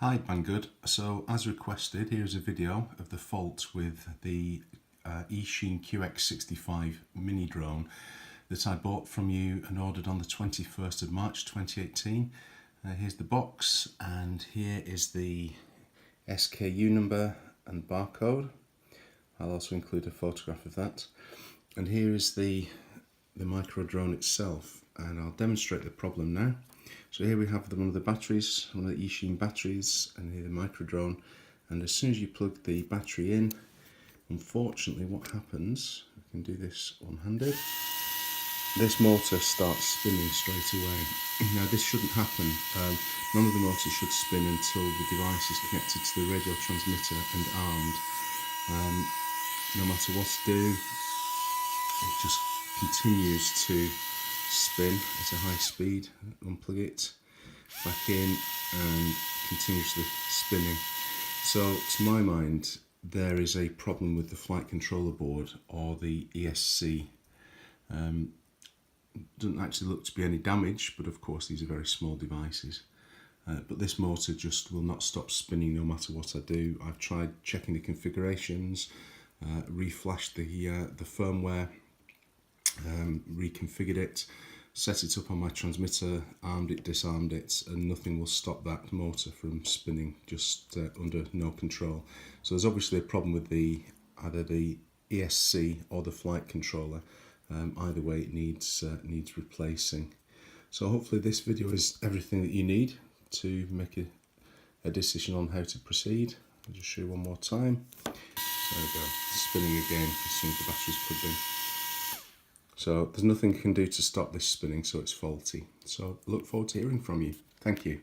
Hi Banggood. So as requested, here's a video of the fault with the Eachine QX65 mini drone that I bought from you and ordered on the 21st of March 2018. Here's the box, and here is the SKU number and barcode. I'll also include a photograph of that. And here is the micro drone itself, and I'll demonstrate the problem now. So here we have one of the batteries, one of the Eachine batteries, and here the micro drone. And as soon as you plug the battery in, unfortunately what happens, I can do this one-handed, this motor starts spinning straight away. Now this shouldn't happen. None of the motors should spin until the device is connected to the radio transmitter and armed. No matter what I do, it just continues to spin at a high speed. Unplug it, back in, and continuously spinning. So to my mind, there is a problem with the flight controller board or the ESC. Doesn't actually look to be any damage, but of course these are very small devices. But this motor just will not stop spinning no matter what I do. I've tried checking the configurations, reflashed the firmware, reconfigured it, set it up on my transmitter, armed it, disarmed it, and nothing will stop that motor from spinning, just under no control. So there's obviously a problem with either the ESC or the flight controller. Either way, it needs replacing. So hopefully this video is everything that you need to make a decision on how to proceed. I'll just show you one more time. There we go, spinning again as soon as the battery's plugged in. So there's nothing you can do to stop this spinning, so it's faulty. So look forward to hearing from you. Thank you.